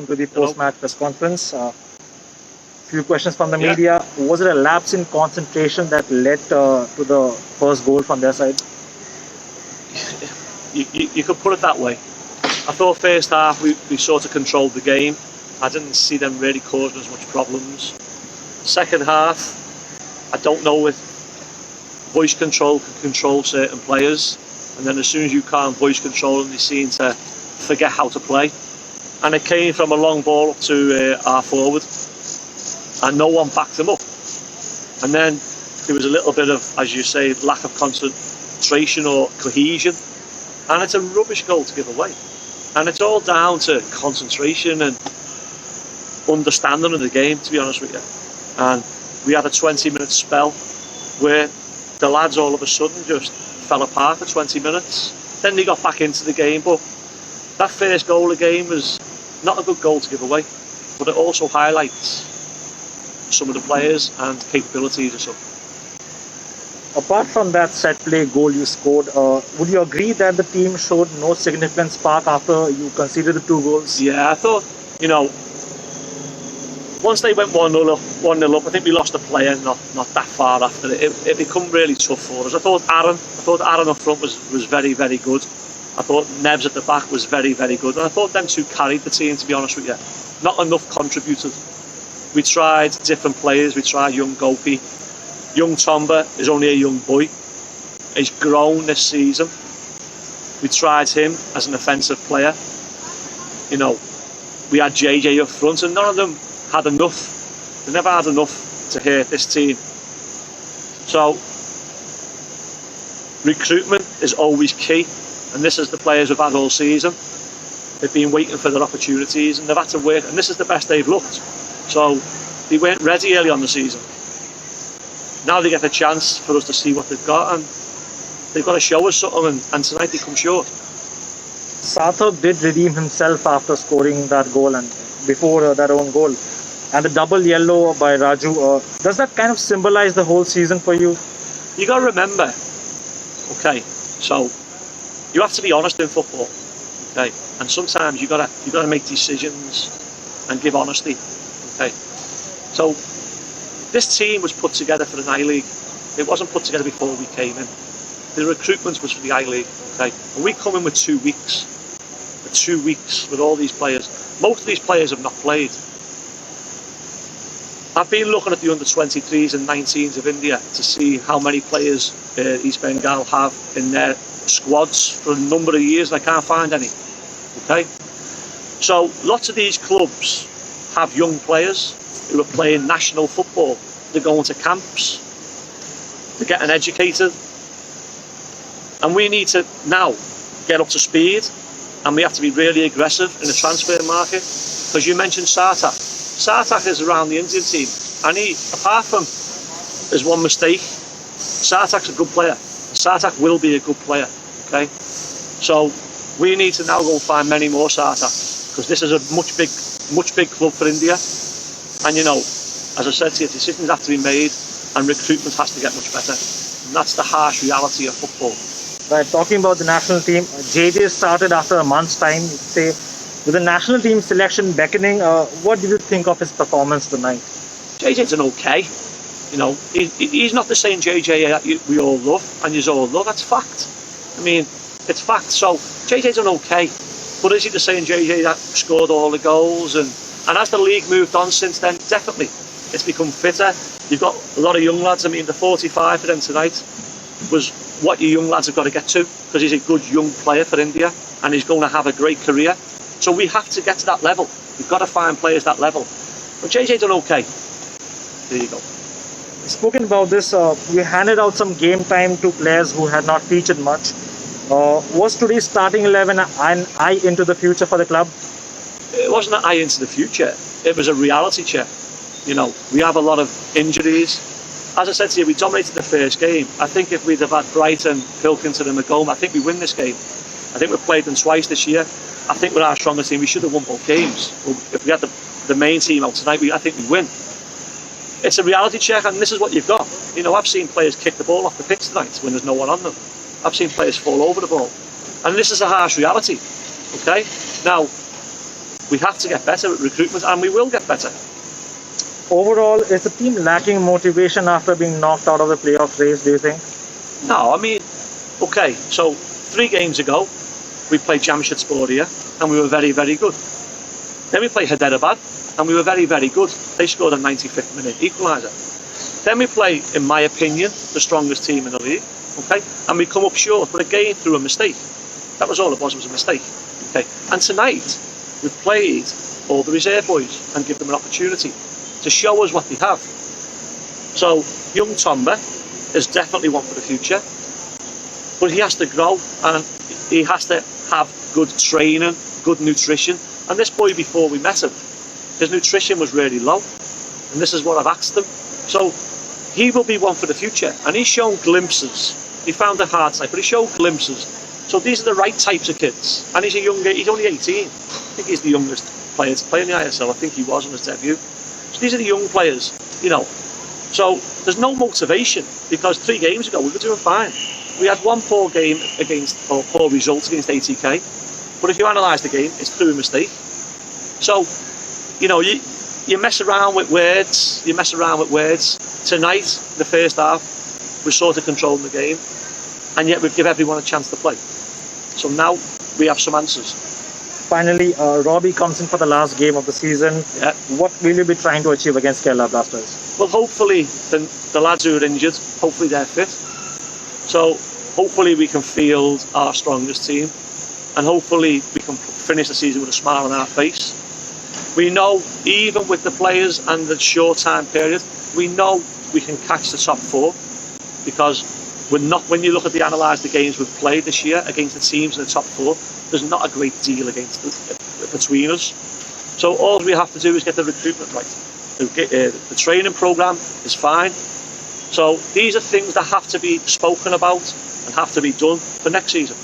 to the post-match press conference. Few questions from the media. Was it a lapse in concentration that led to the first goal from their side? You could put it that way. I thought first half we sort of controlled the game. I didn't see them really causing as much problems. Second half, I don't know if voice control can control certain players, and then as soon as you can't voice control them, they seem to forget how to play. And it came from a long ball up to our forward, and no one backed them up. And then there was a little bit of, as you say, lack of concentration or cohesion, and it's a rubbish goal to give away. And it's all down to concentration and understanding of the game, to be honest with you. And we had a 20-minute spell where the lads all of a sudden just fell apart for 20 minutes. Then they got back into the game, but that first goal of the game was not a good goal to give away, but it also highlights some of the players and capabilities and stuff. Apart from that set play goal you scored, would you agree that the team showed no significant spark after you conceded the 2 goals? Yeah, I thought, once they went 1-0 up, I think we lost a player not that far after it. It became really tough for us. I thought Aaron up front was very, very good. I thought Nevs at the back was very, very good. And I thought them two carried the team, to be honest with you. Not enough contributed. We tried different players. We tried young Gopi. Young Tomba is only a young boy. He's grown this season. We tried him as an offensive player. We had JJ up front, and none of them had enough. They never had enough to hurt this team. So recruitment is always key, and this is the players we've had all season. They've been waiting for their opportunities, and they've had to work, and this is the best they've looked. So they weren't ready early on the season. Now they get the chance for us to see what they've got, and they've got to show us something, and tonight they come short. Sarthak did redeem himself after scoring that goal and before that own goal. And the double yellow by Raju, does that kind of symbolize the whole season for you? You got to remember, okay, so you have to be honest in football, okay, and sometimes you got to make decisions and give honesty, okay. So this team was put together for the I-League. It wasn't put together before we came in. The recruitment was for the I-League, okay, and we come in with 2 weeks. 2 weeks with all these players. Most of these players have not played. I've been looking at the under-23s and 19s of India to see how many players East Bengal have in their squads for a number of years, and I can't find any. Okay? So lots of these clubs have young players who are playing national football. They're going to camps. They're getting educated. And we need to now get up to speed, and we have to be really aggressive in the transfer market. Because you mentioned Sarthak. Sarthak is around the Indian team, and he, apart from his one mistake, Sarthak's a good player. Sarthak will be a good player, okay? So we need to now go and find many more Sarthak, because this is a much big club for India. And as I said to you, decisions have to be made, and recruitment has to get much better. And that's the harsh reality of football. Right, talking about the national team, JJ started after a month's time. Say, with the national team selection beckoning, what did you think of his performance tonight? JJ's an okay. He's not the same JJ that we all love, and you all love. That's fact. I mean, it's fact. So JJ's an okay, but is he the same JJ that scored all the goals? And as the league moved on since then, definitely it's become fitter. You've got a lot of young lads. I mean, the 45 for them tonight was what your young lads have got to get to, because he's a good young player for India and he's going to have a great career. So we have to get to that level. We've got to find players that level. But JJ done okay. There you go. Spoken about this, you handed out some game time to players who had not featured much. Was today's starting 11 an eye into the future for the club? It wasn't an eye into the future. It was a reality check. We have a lot of injuries. As I said to you, we dominated the first game. I think if we'd have had Brighton, Pilkington and Macomb, I think we win this game. I think we've played them twice this year. I think with our stronger team, we should have won both games. If we had the main team out tonight, I think we win. It's a reality check, and this is what you've got. I've seen players kick the ball off the pitch tonight when there's no one on them. I've seen players fall over the ball. And this is a harsh reality. Okay? Now, we have to get better at recruitment, and we will get better. Overall, is the team lacking motivation after being knocked out of the playoff race, do you think? No, I mean, okay, so 3 games ago, we played Jamshedspor here, and we were very, very good. Then we played Hyderabad, and we were very, very good. They scored a 95th minute equaliser. Then we play, in my opinion, the strongest team in the league, okay? And we come up short, but again through a mistake. That was all it was a mistake, okay? And tonight, we've played all the reserve boys and give them an opportunity to show us what they have. So, young Tomba is definitely one for the future, but he has to grow and he has to have good training, good nutrition. And this boy, before we met him, his nutrition was really low, and this is what I've asked him. So he will be one for the future, and he's shown glimpses. He found it hard tonight, but he showed glimpses. So these are the right types of kids, and he's only 18. I think he's the youngest player to play in the ISL. I think he was on his debut. So these are the young players, you know. So there's no motivation, because 3 games ago we were doing fine. We had one poor game poor result against ATK, but if you analyse the game, it's through a mistake. So, you know, you mess around with words, Tonight, the first half, we're sort of controlling the game, and yet we give everyone a chance to play. So now we have some answers. Finally, Robbie comes in for the last game of the season. Yeah. What will you be trying to achieve against Kerala Blasters? Well, hopefully, the lads who are injured, hopefully they're fit. So hopefully we can field our strongest team, and hopefully we can finish the season with a smile on our face. We know, even with the players and the short time period, we know we can catch the top 4, because we're not. When you look at analyse the games we've played this year against the teams in the top 4, there's not a great deal between us. So all we have to do is get the recruitment right. The training programme is fine. So these are things that have to be spoken about and have to be done for next season.